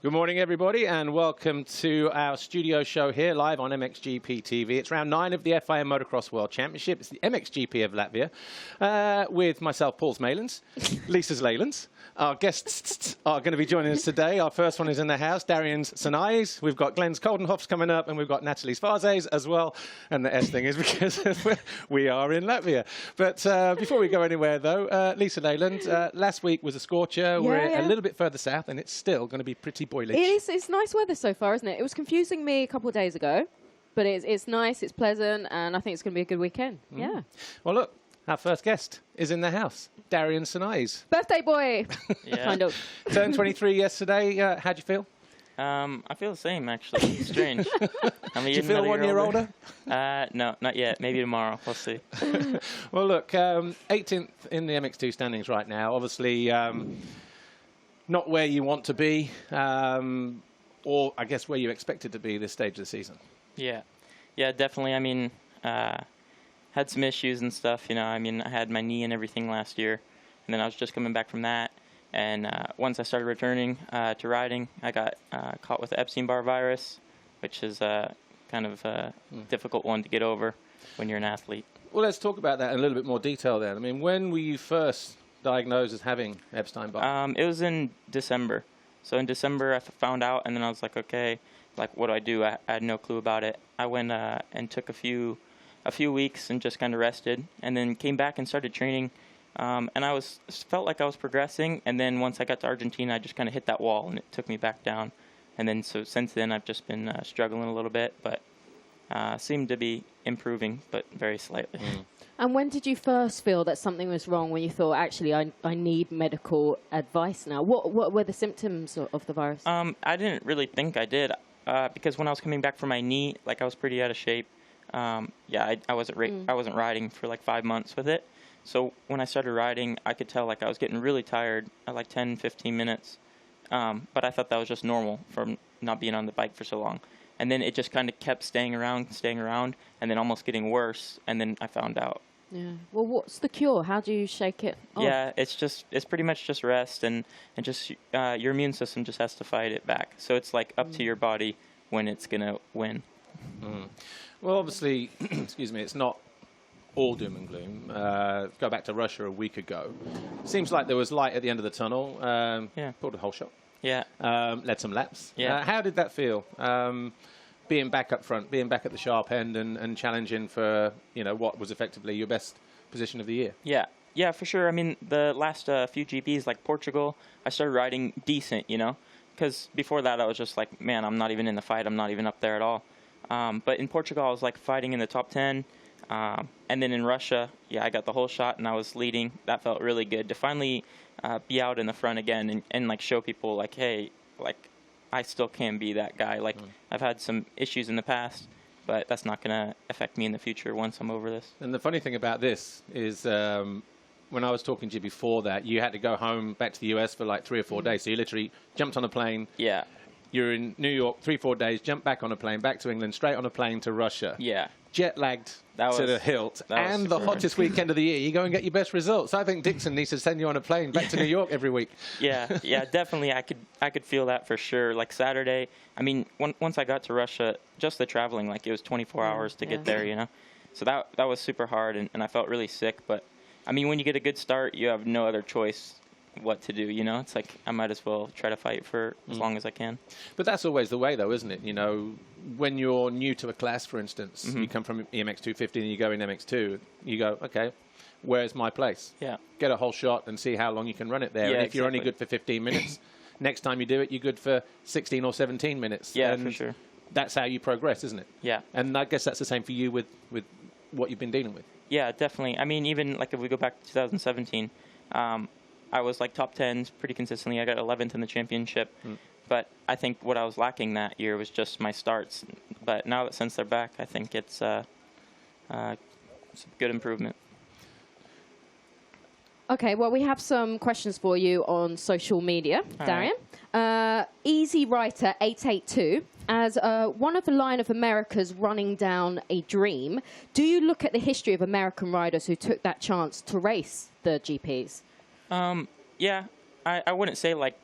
Good morning, everybody, and welcome to our studio show here live on MXGP TV. It's round 9 of the FIM Motocross World Championship. It's the MXGP of Latvia with myself, Paul Smalins, Lisa Zlaylands. Our guests are going to be joining us today. Our first one is in the house, Darian Sanayei. We've got Glenn's Coldenhoff's coming up, and we've got Nathalie Fase as well. And the S thing is because we are in Latvia. But before we go anywhere, though, Lisa Zlaylands, last week was a scorcher. We're a little bit further south, and it's still going to be pretty boilish. It's nice weather so far, isn't it? It was confusing me a couple of days ago, but it's nice, it's pleasant, and I think it's going to be a good weekend. Yeah. Well, look, our first guest is in the house, Darian Sanayei. Birthday boy! Yeah. Kind of. Turned 23 yesterday. How'd you feel? I feel the same, actually. It's strange. Do you feel 1 year older? No, not yet. Maybe tomorrow. We'll see. Well, look, 18th in the MX2 standings right now. Obviously, not where you want to be, or I guess where you expected to be this stage of the season. Yeah. Yeah, definitely. I mean, had some issues and stuff, you know. I mean, I had my knee and everything last year, and then I was just coming back from that. And once I started returning to riding, I got caught with the Epstein-Barr virus, which is kind of a difficult one to get over when you're an athlete. Well, let's talk about that in a little bit more detail then. I mean, when were you first diagnosed as having Epstein-Barr? It was in December. So in December, I found out, and then I was like, okay, like, what do? I had no clue about it. I went and took a few weeks and just kind of rested, and then came back and started training. And I felt like I was progressing, and then once I got to Argentina, I just kind of hit that wall, and it took me back down. And then so since then, I've just been struggling a little bit, but seemed to be improving, but very slightly. And when did you first feel that something was wrong, when you thought, actually, I need medical advice now? What were the symptoms of the virus? I didn't really think I did, because when I was coming back from my knee, like, I was pretty out of shape. I wasn't riding for like 5 months with it. So when I started riding, I could tell like I was getting really tired at like 10, 15 minutes. But I thought that was just normal from not being on the bike for so long. And then it just kind of kept staying around, and then almost getting worse. And then I found out. Yeah. Well, what's the cure? How do you shake it off? Yeah, it's pretty much just rest and just your immune system just has to fight it back. So it's like up to your body when it's going to win. Well, obviously, excuse me, it's not all doom and gloom. Go back to Russia a week ago. Seems like there was light at the end of the tunnel. Pulled a whole shot. Yeah. Led some laps. Yeah. How did that feel? Being back up front, being back at the sharp end and challenging for, you know, what was effectively your best position of the year. Yeah. Yeah, for sure. I mean, the last few GPs, like Portugal, I started riding decent, you know, because before that I was just like, man, I'm not even in the fight. I'm not even up there at all. But in Portugal, I was like fighting in the top 10. And then in Russia, I got the whole shot and I was leading. That felt really good to finally be out in the front again and like show people like, hey, like I still can be that guy. Like I've had some issues in the past, but that's not going to affect me in the future once I'm over this. And the funny thing about this is when I was talking to you before that, you had to go home back to the US for like 3 or 4 days. So you literally jumped on a plane. Yeah. You're in New York 3-4 days, jumped back on a plane, back to England, straight on a plane to Russia. Yeah. Jet-lagged to the hilt. And the hottest weekend of the year. You go and get your best results. I think Dixon needs to send you on a plane back to New York every week. Yeah, definitely. I could feel that for sure. Like Saturday, I mean, once I got to Russia, just the traveling, like it was 24 hours to get there, you know. So that was super hard, and I felt really sick. But, I mean, when you get a good start, you have no other choice what to do, you know. It's like I might as well try to fight for as long as I can. But that's always the way, though, isn't it? You know, when you're new to a class, for instance, you come from MX250 and you go in MX2, you go, okay, where's my place? Yeah. Get a whole shot and see how long you can run it there. Yeah, and if you're only good for 15 minutes, next time you do it, you're good for 16 or 17 minutes. Yeah, and for sure. That's how you progress, isn't it? Yeah. And I guess that's the same for you with what you've been dealing with. Yeah, definitely. I mean, even like if we go back to 2017, I was like top 10s pretty consistently. I got 11th in the championship. But I think what I was lacking that year was just my starts. But now that since they're back, I think it's a good improvement. Okay, well, we have some questions for you on social media, Darian. Easy Writer 882, as one of the line of America's running down a dream, do you look at the history of American riders who took that chance to race the GPs? Yeah, I wouldn't say like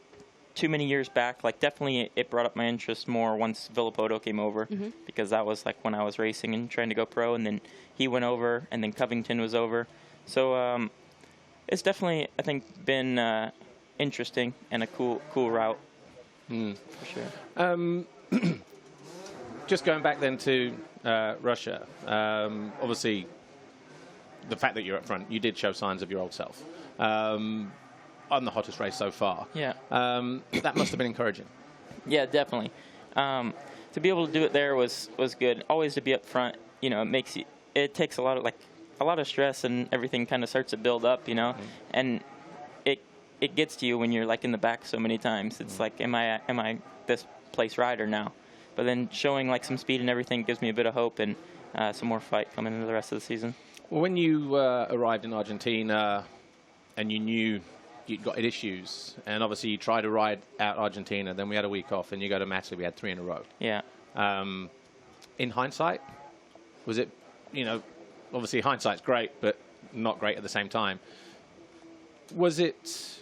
too many years back. Like, definitely it brought up my interest more once Villapoto came over, because that was like when I was racing and trying to go pro, and then he went over, and then Covington was over. So it's definitely, I think, been interesting and a cool route for sure. Just going back then to Russia, obviously the fact that you're up front, you did show signs of your old self. On the hottest race so far. Yeah. That must have been encouraging. Yeah, definitely. To be able to do it there was good. Always to be up front, you know, it takes a lot of stress, and everything kind of starts to build up, you know, and it gets to you when you're like in the back so many times. It's like, am I this place rider now? But then showing like some speed and everything gives me a bit of hope and some more fight coming into the rest of the season. Well, when you arrived in Argentina and you knew you'd got issues, and obviously you tried to ride out Argentina, then we had a week off, and you go to Matterley, we had 3 in a row. Yeah. In hindsight, was it, you know, obviously hindsight's great, but not great at the same time. Was it,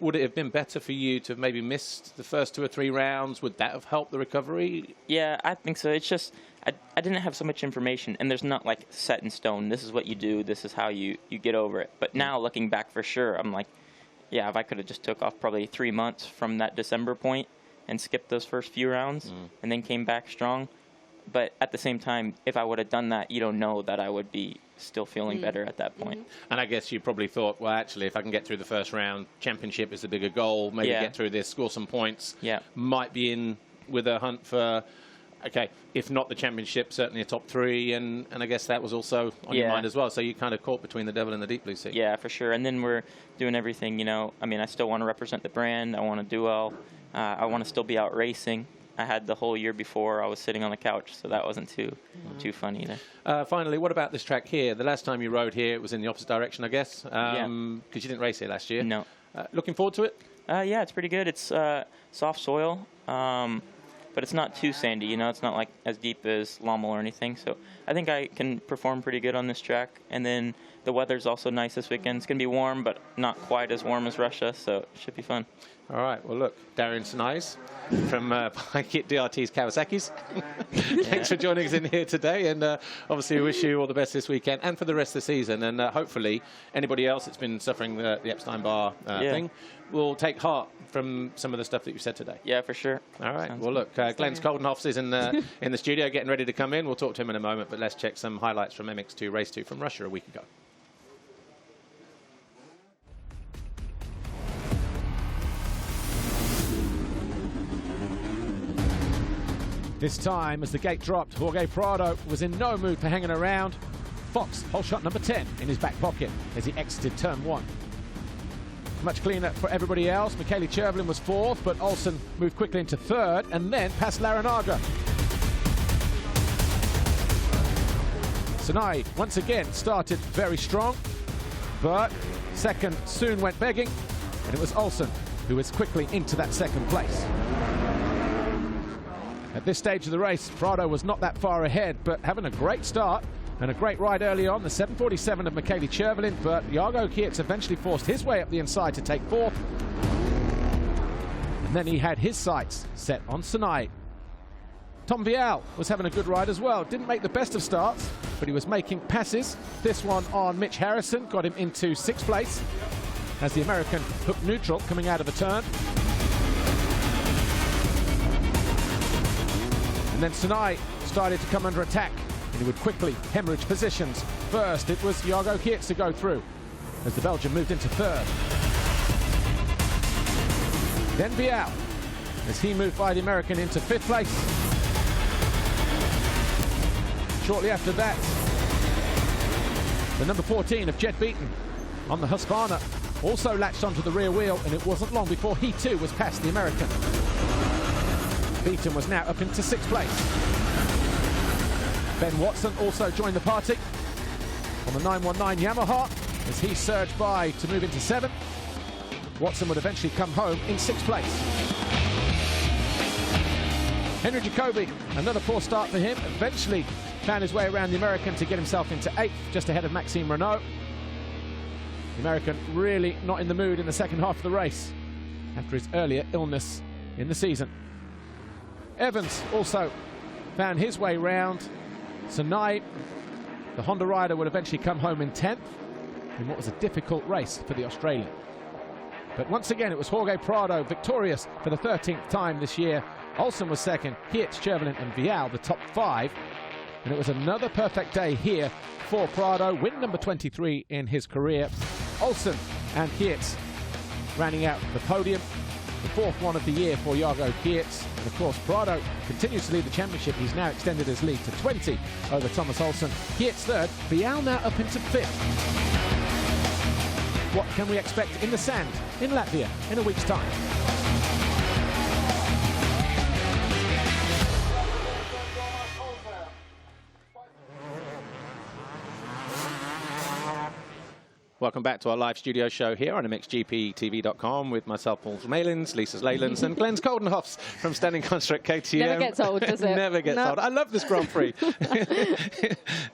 would it have been better for you to have maybe missed the first 2 or 3 rounds? Would that have helped the recovery? Yeah, I think so. It's just, I didn't have so much information, and there's not like set in stone. This is what you do. This is how you get over it. But now looking back for sure, I'm like, yeah, if I could have just took off probably 3 months from that December point and skipped those first few rounds and then came back strong. But at the same time, if I would have done that, you don't know that I would be still feeling better at that point. And I guess you probably thought, well, actually, if I can get through the first round, championship is the bigger goal. Maybe get through this, score some points. Yeah. Might be in with a hunt for, okay, if not the championship, certainly a top 3. And I guess that was also on your mind as well. So you kind of caught between the devil and the deep blue sea. Yeah, for sure. And then we're doing everything, you know. I mean, I still want to represent the brand. I want to do well. I want to still be out racing. I had the whole year before I was sitting on the couch, so that wasn't too fun either. Finally, what about this track here? The last time you rode here, it was in the opposite direction, I guess, because you didn't race here last year. No. Looking forward to it? Yeah, it's pretty good. It's soft soil, but it's not too sandy, you know. It's not like as deep as Lommel or anything, so I think I can perform pretty good on this track. And then the weather's also nice this weekend. It's going to be warm, but not quite as warm as Russia, so it should be fun. All right. Well, look, Darian Sanayei from Bike It DRT's Kawasaki's. Thanks for joining us in here today, and obviously we wish you all the best this weekend and for the rest of the season. And hopefully anybody else that's been suffering the Epstein-Barr thing will take heart from some of the stuff that you said today. Yeah, for sure. All right. Well, look, Glenn's Coldenhoff is in the studio getting ready to come in. We'll talk to him in a moment, but let's check some highlights from MX2 Race 2 from Russia a week ago. This time, as the gate dropped, Jorge Prado was in no mood for hanging around. Fox, hole shot number 10 in his back pocket as he exited turn 1. Much cleaner for everybody else. Michele Chervelin was 4th, but Olsen moved quickly into 3rd and then past Larinaga. Sanayei once again started very strong, but second soon went begging, and it was Olsen who was quickly into that 2nd place. At this stage of the race, Prado was not that far ahead, but having a great start and a great ride early on, the 747 of Michele Chervelin, but Jargo Kiets eventually forced his way up the inside to take 4th. And then he had his sights set on Sanayei. Tom Vial was having a good ride as well. Didn't make the best of starts, but he was making passes. This one on Mitch Harrison got him into 6th place as the American hooked neutral coming out of a turn. And then Sanayei started to come under attack, and he would quickly hemorrhage positions. First, it was Jargo Kiets to go through, as the Belgian moved into 3rd. Then Vial, as he moved by the American into 5th place. Shortly after that, the number 14 of Jed Beaton on the Husqvarna also latched onto the rear wheel, and it wasn't long before he too was past the American. Beaton was now up into 6th place. Ben Watson also joined the party on the 919 Yamaha as he surged by to move into 7th. Watson would eventually come home in 6th place. Henry Jacobi, another poor start for him, eventually found his way around the American to get himself into 8th, just ahead of Maxime Renault. The American really not in the mood in the second half of the race. after his earlier illness in the season. Evans also found his way round. Sanayei, the Honda rider, would eventually come home in 10th in what was a difficult race for the Australian. But once again, it was Jorge Prado victorious for the 13th time this year. Olsen was second, Geerts, Chervelin and Vial the top 5. And it was another perfect day here for Prado, win number 23 in his career. Olsen and Geerts rounding out the podium. The 4th one of the year for Jago Geerts. And of course, Prado continues to lead the championship. He's now extended his lead to 20 over Thomas Olsen. Geerts 3rd, Vial now up into 5th. What can we expect in the sand in Latvia in a week's time? Welcome back to our live studio show here on MXGPTV.com with myself, Paul Malins, Lisa Leylands, and Glenn's Coldenhoffs from Standing Construct KTM. Never gets old, does it? Never gets old. I love this Grand Prix.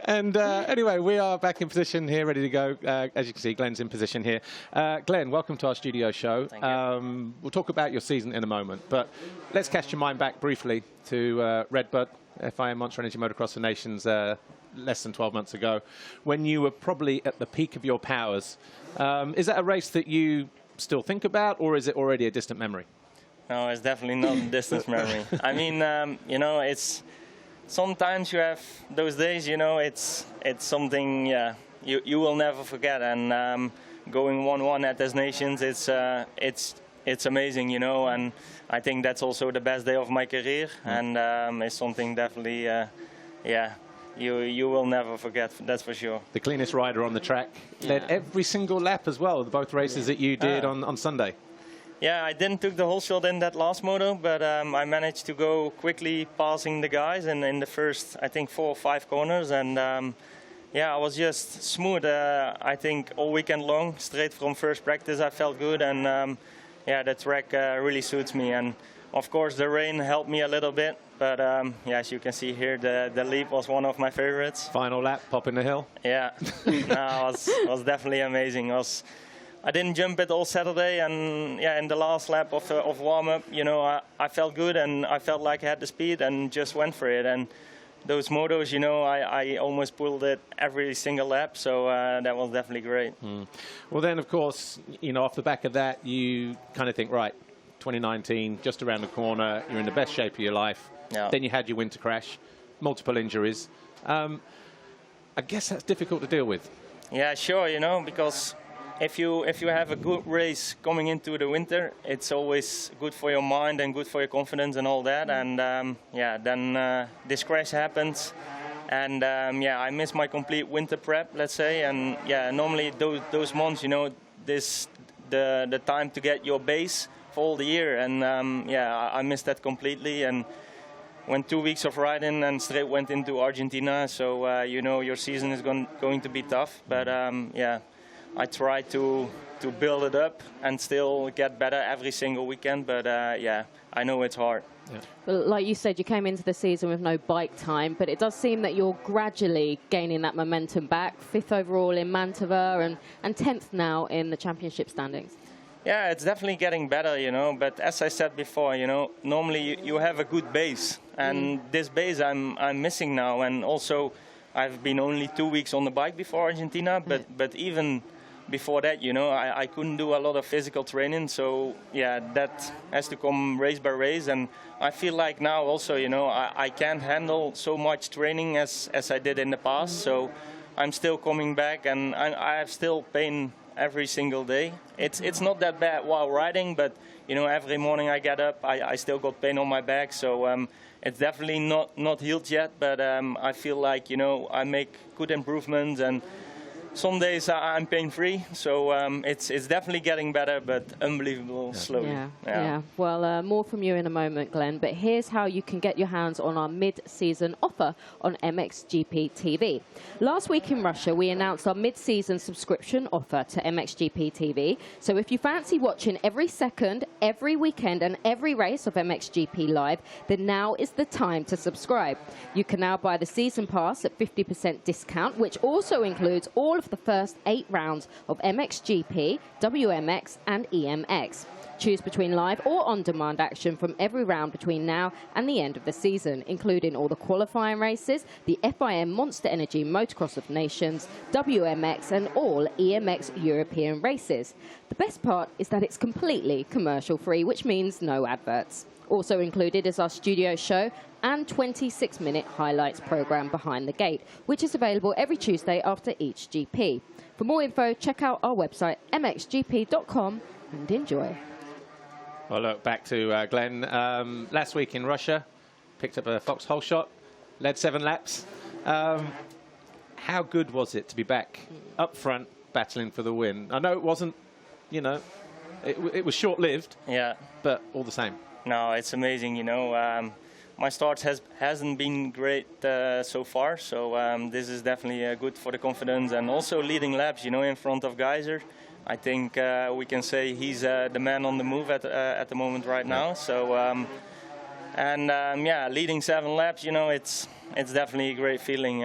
And anyway, we are back in position here, ready to go. As you can see, Glenn's in position here. Glenn, welcome to our studio show. Thank you. We'll talk about your season in a moment, but let's cast your mind back briefly to Redbud, FIM Monster Energy Motocross of Nations, less than 12 months ago, when you were probably at the peak of your powers. Is that a race that you still think about, or is it already a distant memory? No, it's definitely not a distant memory. I mean, you know, it's sometimes you have those days, you know, it's something, yeah, you will never forget. And going 1-1 at Des Nations, it's amazing, you know, and I think that's also the best day of my career, and it's something definitely, yeah. You will never forget, that's for sure. The cleanest rider on the track, led every single lap as well, both races that you did on Sunday. Yeah, I didn't took the whole shot in that last moto, but I managed to go quickly passing the guys in the first, I think, 4 or 5 corners, and yeah, I was just smooth, I think, all weekend long. Straight from first practice I felt good, and yeah, the track really suits me. And of course the rain helped me a little bit, but yeah, as you can see here, the leap was one of my favorites. Final lap, popping the hill. Yeah, no, it was definitely amazing. I didn't jump it all Saturday, and yeah, in the last lap of warm-up, you know, I felt good and I felt like I had the speed and just went for it. And those motos, you know, I almost pulled it every single lap, so that was definitely great. Well, then, of course, you know, off the back of that, you kind of think, right, 2019, just around the corner, you're in the best shape of your life. Yeah. Then you had your winter crash, multiple injuries. I guess that's difficult to deal with. Yeah, sure, you know, because if you have a good race coming into the winter, it's always good for your mind and good for your confidence and all that. And yeah, then this crash happens, and yeah, I missed my complete winter prep, let's say. And yeah, normally those months, you know, the time to get your base for all the year, and yeah, I missed that completely, and went 2 weeks of riding and straight went into Argentina. So you know, your season is going to be tough, but yeah, I try to build it up and still get better every single weekend. But yeah, I know it's hard. Yeah. Well, like you said, you came into the season with no bike time, but it does seem that you're gradually gaining that momentum back. 5th overall in Mantova and 10th now in the championship standings. Yeah, it's definitely getting better, you know. But as I said before, you know, normally you have a good base, and this base I'm missing now. And also, I've been only 2 weeks on the bike before Argentina, but even before that, you know, I couldn't do a lot of physical training. So yeah, that has to come race by race. And I feel like now also, you know, I can't handle so much training as I did in the past. So I'm still coming back, and I have still pain every single day. It's not that bad while riding, but you know, every morning I get up, I still got pain on my back. So it's definitely not healed yet, but I feel like, you know, I make good improvements, and some days I'm pain-free. So it's definitely getting better, but unbelievable slowly. Yeah. Well, more from you in a moment, Glenn. But here's how you can get your hands on our mid-season offer on MXGP TV. Last week in Russia, we announced our mid-season subscription offer to MXGP TV. So if you fancy watching every second, every weekend, and every race of MXGP Live, then now is the time to subscribe. You can now buy the season pass at 50% discount, which also includes all of the first 8 rounds of MXGP, WMX, and EMX. Choose between live or on-demand action from every round between now and the end of the season, including all the qualifying races, the FIM Monster Energy Motocross of Nations, WMX and all EMX European races. The best part is that it's completely commercial-free, which means no adverts. Also included is our studio show and 26-minute highlights program Behind the Gate, which is available every Tuesday after each GP. For more info, check out our website, mxgp.com, and enjoy. Well, look, back to Glenn. Last week in Russia, picked up a Fox hole shot, led 7 laps. How good was it to be back up front, battling for the win? I know it wasn't, you know, it was short-lived, Yeah. but all the same. No, it's amazing, you know. My start hasn't been great so far, so this is definitely good for the confidence, and also leading laps, you know, in front of Geyser. I think we can say he's the man on the move at the moment right now. So, yeah, leading 7 laps, you know, it's definitely a great feeling.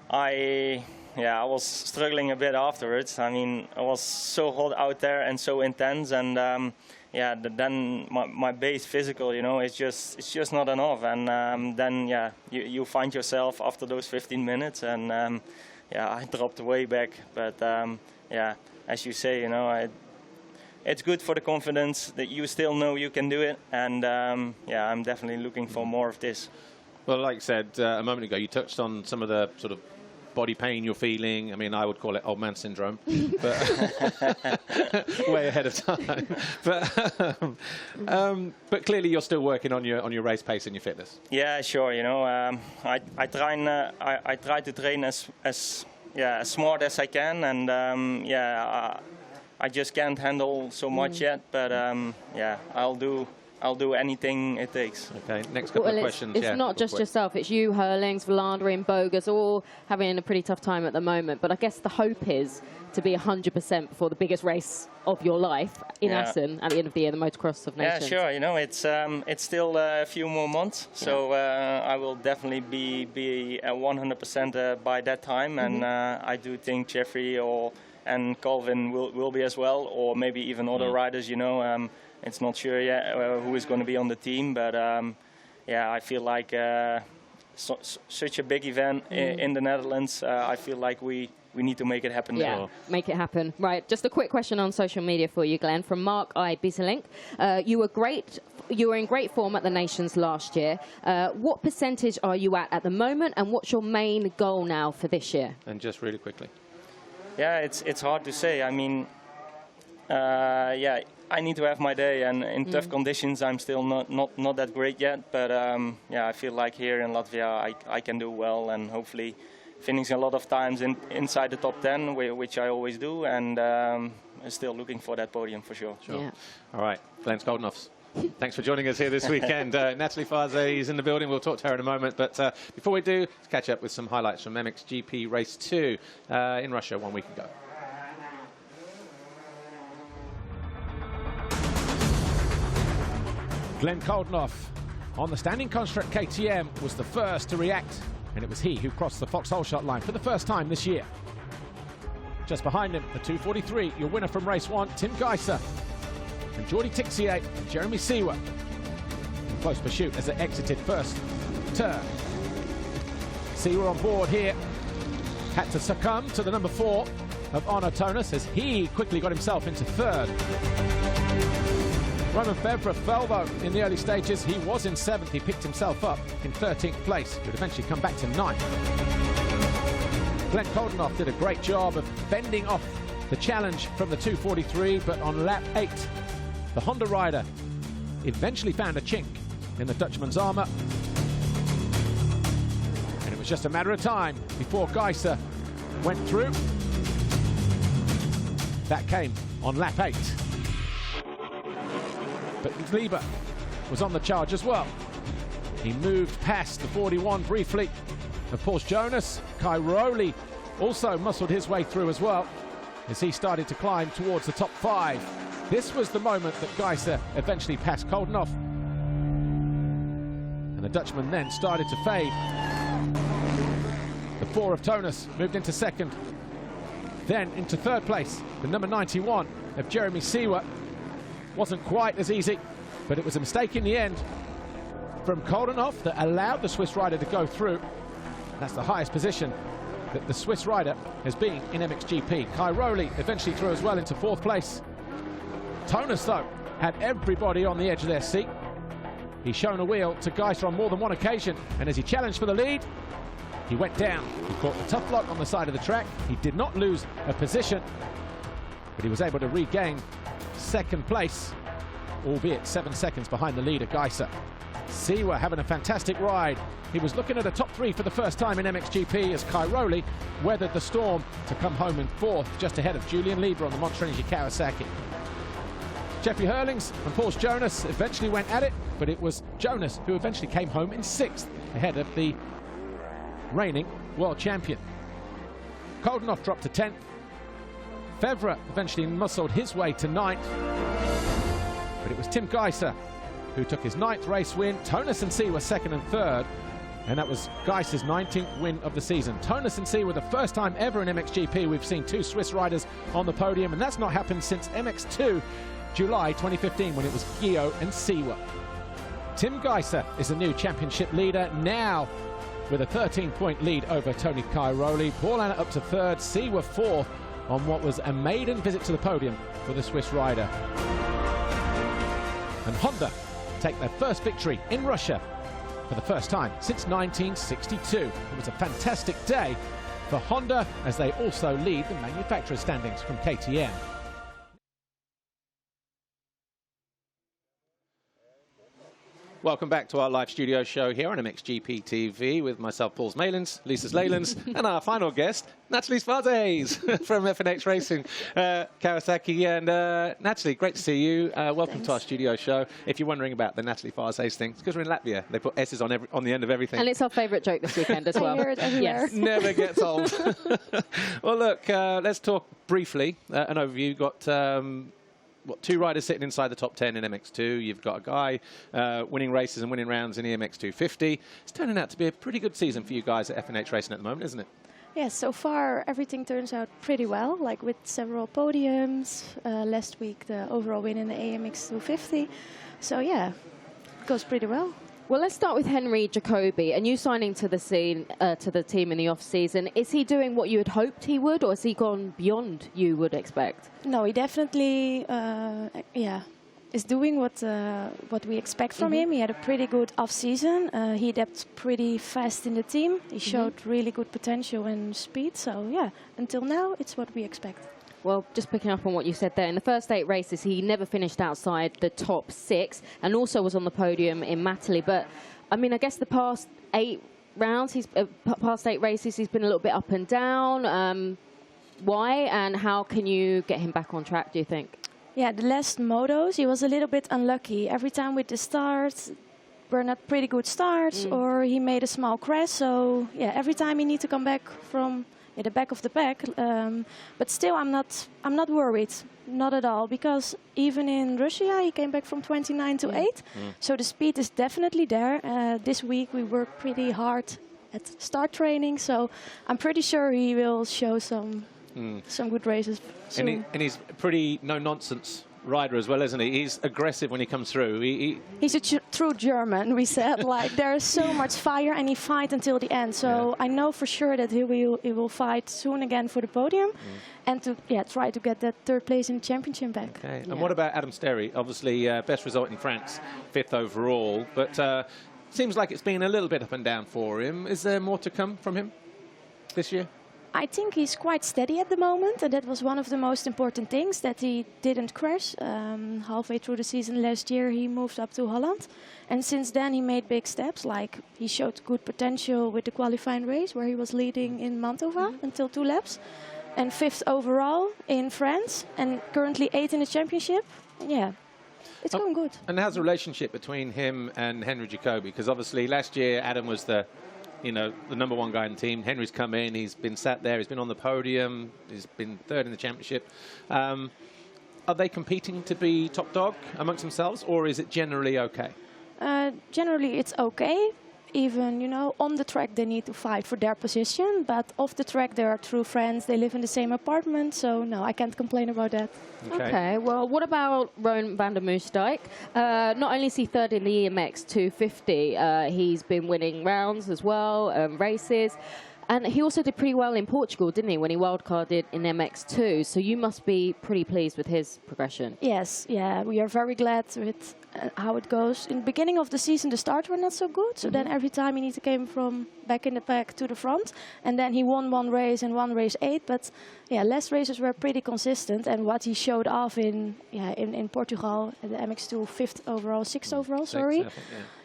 I was struggling a bit afterwards. I mean, I was so hot out there and so intense, and yeah, then my base physical, you know, it's just not enough. And then, yeah, you find yourself after those 15 minutes, and yeah, I dropped way back. But yeah, as you say, you know, it's good for the confidence that you still know you can do it. And yeah, I'm definitely looking for more of this. Well, like I said a moment ago, you touched on some of the sort of body pain you're feeling. I mean, I would call it old man syndrome, but way ahead of time. But clearly, you're still working on your race pace and your fitness. Yeah, sure. You know, I try to train as smart as I can, and yeah, I just can't handle so much yet. But yeah, I'll do anything it takes. Okay, next couple of questions. It's not just yourself, it's you, Hurlings, Vlaanderen, Bogus, all having a pretty tough time at the moment. But I guess the hope is to be 100% before the biggest race of your life in Assen at the end of the year, the Motocross of Nations. Yeah, sure. You know, it's still a few more months, so I will definitely be at 100% by that time. And I do think Jeffrey and Colvin will be as well, or maybe even other riders, you know. It's not sure yet who is going to be on the team, but yeah, I feel like such a big event in the Netherlands. I feel like we need to make it happen. Yeah, make it happen. Right, just a quick question on social media for you, Glenn, from Mark I. Bisselink. You were in great form at the Nations last year. What percentage are you at the moment, and what's your main goal now for this year? And just really quickly. Yeah, it's hard to say. I mean, yeah, I need to have my day, and in tough conditions, I'm still not that great yet. But yeah, I feel like here in Latvia, I can do well, and hopefully finishing a lot of times inside the top 10, which I always do, and still looking for that podium for sure. Yeah. All right, Glenn Coldenhoff. Thanks for joining us here this weekend. Nathalie Fase is in the building. We'll talk to her in a moment. But before we do, let's catch up with some highlights from MXGP Race 2 in Russia 1 week ago. Glenn Coldenhoff on the standing construct KTM was the first to react, and it was he who crossed the Fox hole shot line for the first time this year. Just behind him, the 243, your winner from race 1, Tim Geiser, and Jordi Tixier and Jeremy Seewer. In close pursuit as they exited first turn. Seewer on board here, had to succumb to the number 4 of Arno Tonus as he quickly got himself into third. Roman Febvre fell though in the early stages. He was in 7th. He picked himself up in 13th place. He would eventually come back to 9th. Glenn Coldenhoff did a great job of fending off the challenge from the 243, but on lap 8, the Honda rider eventually found a chink in the Dutchman's armour. And it was just a matter of time before Geiser went through. That came on lap 8. But Lieber was on the charge as well. He moved past the 41 briefly. Of course, Jonas Cairoli also muscled his way through as well as he started to climb towards the top 5. This was the moment that Geiser eventually passed Coldenhoff. And the Dutchman then started to fade. The 4 of Tonus moved into 2nd. Then into 3rd place, the number 91 of Jeremy Seewer. wasn't quite as easy, but it was a mistake in the end from Coldenhoff that allowed the Swiss rider to go through. That's the highest position that the Swiss rider has been in MXGP. Cairoli eventually threw as well into 4th place. Tonus, though, had everybody on the edge of their seat. He's shown a wheel to Geiser on more than one occasion, and as he challenged for the lead, he went down. He caught the tough block on the side of the track. He did not lose a position, but he was able to regain 2nd place, albeit 7 seconds behind the leader, Geiser. Siwa having a fantastic ride. He was looking at a top 3 for the first time in MXGP as Cairoli weathered the storm to come home in 4th, just ahead of Julian Lieber on the Monster Energy Kawasaki. Jeffrey Hurlings and Paul Jonas eventually went at it, but it was Jonas who eventually came home in 6th, ahead of the reigning world champion. Coldenhoff dropped to 10th. Fevre eventually muscled his way to 9th, but it was Tim Geiser who took his 9th race win. Tonus and C were 2nd and 3rd, and that was Geiser's 19th win of the season. Tonus and C were the first time ever in MXGP we've seen 2 Swiss riders on the podium, and that's not happened since MX2 July 2015, when it was Gio and Siwa. Tim Geiser is the new championship leader now with a 13-point lead over Tony Cairoli. Paul Anna up to 3rd, Siwa 4th on what was a maiden visit to the podium for the Swiss rider. And Honda take their first victory in Russia for the first time since 1962. It was a fantastic day for Honda as they also lead the manufacturer's standings from KTM. Welcome back to our live studio show here on MXGP TV with myself, Paul Malins, Lisa Leylands, and our final guest, Nathalie Fase from FNX Racing Kawasaki. And Nathalie, great to see you. Welcome to our studio show. If you're wondering about the Nathalie Fase thing, it's because we're in Latvia. They put S's on the end of everything. And it's our favourite joke this weekend as well. I hear it everywhere. Yes. Never gets old. Well, look, let's talk briefly. An overview. You've got... 2 riders sitting inside the top 10 in MX2. You've got a guy winning races and winning rounds in the MX250. It's turning out to be a pretty good season for you guys at FNH Racing at the moment, isn't it? Yeah, so far everything turns out pretty well, like with several podiums. Last week the overall win in the MX250. So yeah, it goes pretty well. Well, let's start with Henry Jacobi. And you signing to the team in the off-season. Is he doing what you had hoped he would, or has he gone beyond you would expect? No, he definitely, is doing what we expect from him. He had a pretty good off-season. He adapted pretty fast in the team. He showed really good potential and speed. So yeah, until now, it's what we expect. Well, just picking up on what you said there, in the first 8 races, he never finished outside the top 6 and also was on the podium in Nathalie. But, I mean, I guess the past 8 rounds, past 8 races, he's been a little bit up and down. Why and how can you get him back on track, do you think? Yeah, the last motos, he was a little bit unlucky. Every time with the starts, were not pretty good starts, or he made a small crash. So, yeah, every time he needs to come back from... the back of the pack, but still I'm not worried, not at all, because even in Russia he came back from 29 to 8, so the speed is definitely there. This week we worked pretty hard at start training, so I'm pretty sure he will show some good races soon. And he's pretty no-nonsense rider as well, isn't he? He's aggressive when he comes through. He's a true German, we said. Like, there's so much fire and he fights until the end. So I know for sure that he will fight soon again for the podium and to try to get that 3rd place in the championship back. Okay. And what about Adam Sterry? Obviously, best result in France, 5th overall, but seems like it's been a little bit up and down for him. Is there more to come from him this year? I think he's quite steady at the moment, and that was one of the most important things, that he didn't crash. Halfway through the season last year, he moved up to Holland. And since then, he made big steps, like he showed good potential with the qualifying race, where he was leading in Mantova until 2 laps. And 5th overall in France, and currently 8th in the championship. And yeah, it's going good. And how's the relationship between him and Henry Jacobi? Because obviously last year, Adam was the #1 guy in the team. Henry's come in, he's been sat there, he's been on the podium, he's been 3rd in the championship. Are they competing to be top dog amongst themselves, or is it generally okay? Generally, it's okay. even, you know, on the track they need to fight for their position, but off the track they are true friends. They live in the same apartment, so no, I can't complain about that. Okay, well, what about Rowan van der Moosdijk? Not only is he third in the MX2 50, he's been winning rounds as well, races. And he also did pretty well in Portugal, didn't he, when he wildcarded in MX2? So you must be pretty pleased with his progression. Yes, yeah, we are very glad with how it goes. In the beginning of the season, the starts were not so good. So then every time he came from back in the pack to the front. And then he won one race and one race 8. But yeah, last races were pretty consistent. And what he showed off in Portugal, the MX2 5th overall, 6th overall, sorry. I think,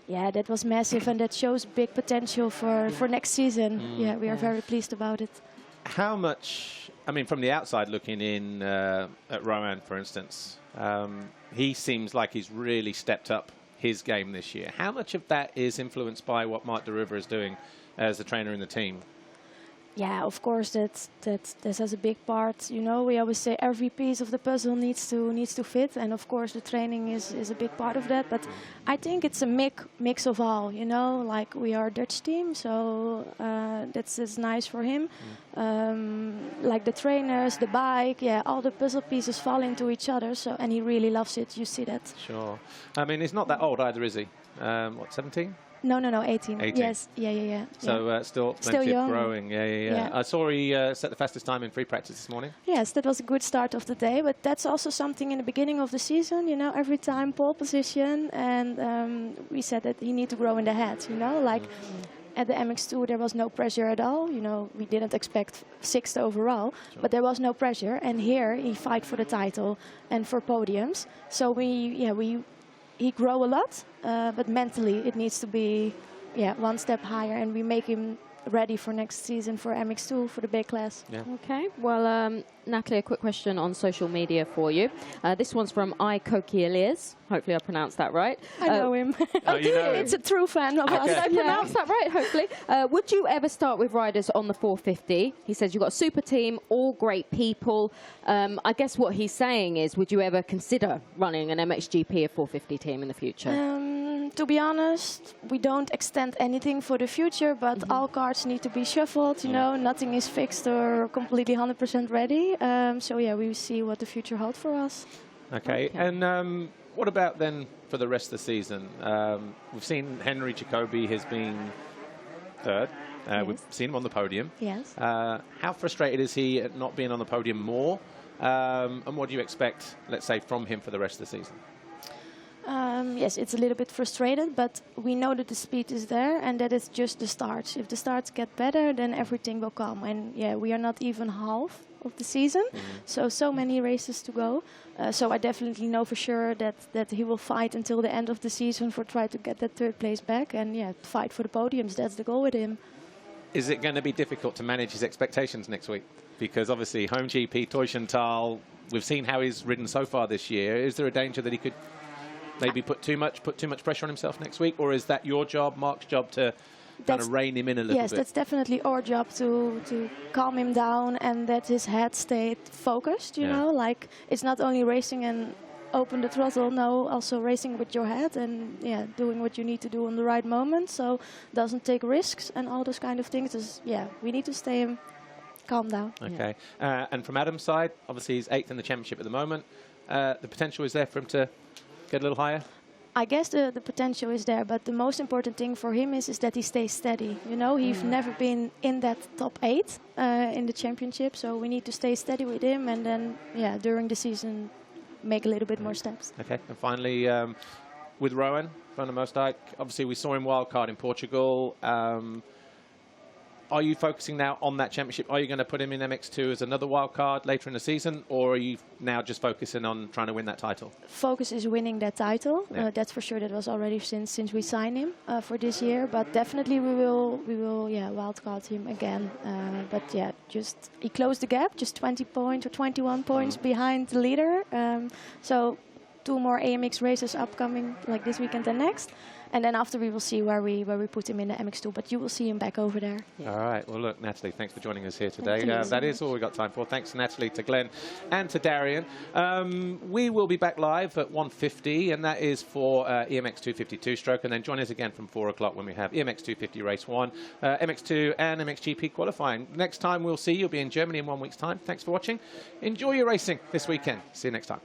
Yeah, that was massive, and that shows big potential for next season. Yeah, we are very pleased about it. How much, I mean, from the outside looking in at Rowan, for instance, he seems like he's really stepped up his game this year. How much of that is influenced by what Mark de River is doing as a trainer in the team? Yeah, of course, that has a big part. You know, we always say every piece of the puzzle needs to fit, and of course the training is a big part of that. But I think it's a mix of all. You know, like we are a Dutch team, so that's nice for him. Like the trainers, the bike, yeah, all the puzzle pieces fall into each other. So, and he really loves it. You see that. Sure. I mean, he's not that old either, is he? What, 17? No, 18. 18. Yes, yeah. So still plenty of young. growing. Yeah. I saw he set the fastest time in free practice this morning. Yes, that was a good start of the day, but that's also something in the beginning of the season, you know, every time pole position, and we said that he need to grow in the head, you know, like at the MX2 there was no pressure at all, you know, we didn't expect 6th overall, but there was no pressure, and here he fight for the title and for podiums, so he grow a lot, but mentally it needs to be one step higher, and we make him ready for next season for MX2, for the big class. Yeah. Okay, well, Nathalie, a quick question on social media for you. This one's from Ikokielias. Hopefully I pronounced that right. I know him. Oh, you know him? It's a true fan of us. Did I pronounce that right, hopefully? Would you ever start with riders on the 450? He says you've got a super team, all great people. I guess what he's saying is, would you ever consider running an MXGP, a 450 team in the future? To be honest, we don't extend anything for the future, but all cards need to be shuffled, you know, nothing is fixed or completely 100% ready. So yeah, we will see what the future holds for us. Okay, and what about then for the rest of the season? We've seen Henry Jacobi has been third. We've seen him on the podium. Yes. How frustrated is he at not being on the podium more? And what do you expect, let's say, from him for the rest of the season? Yes, it's a little bit frustrated, but we know that the speed is there and that it's just the starts. If the starts get better, then everything will come. And yeah, we are not even half of the season, so many races to go. So I definitely know for sure that he will fight until the end of the season for try to get that 3rd place back and fight for the podiums. That's the goal with him. Is it going to be difficult to manage his expectations next week? Because obviously home GP, Teushenthal, we've seen how he's ridden so far this year. Is there a danger that he could maybe put too much pressure on himself next week, or is that your job, Mark's job, to kind of rein him in a little bit? Yes, that's definitely our job to calm him down and that his head stayed focused. You know, like it's not only racing and open the throttle, no, also racing with your head and doing what you need to do on the right moment. So doesn't take risks and all those kind of things. Just, we need to stay calm down. Okay, and from Adam's side, obviously he's 8th in the championship at the moment. The potential is there for him to get a little higher? I guess the potential is there, but the most important thing for him is that he stays steady. You know, he's never been in that top 8 in the championship, so we need to stay steady with him and then, during the season, make a little bit more steps. Okay, and finally, with Rowan van der Moosdijk, obviously we saw him wildcard in Portugal. Are you focusing now on that championship? Are you going to put him in MX2 as another wild card later in the season, or are you now just focusing on trying to win that title? Focus is winning that title. That's for sure. That was already since we signed him for this year. But definitely we will wild card him again. But just he closed the gap, just 20 points or 21 points behind the leader. So 2 more AMX races upcoming, like this weekend and next. And then after we will see where we put him in the MX2, but you will see him back over there. All right. Well, look, Nathalie, thanks for joining us here today. Thank you so That is much. all we've got time for. Thanks, Nathalie, to Glenn, and to Darian. We will be back live at 1:50, and that is for EMX 252 stroke. And then join us again from 4 o'clock when we have EMX 250 race 1, MX2 and MXGP qualifying. Next time we'll see you'll be in Germany in 1 week's time. Thanks for watching. Enjoy your racing this weekend. See you next time.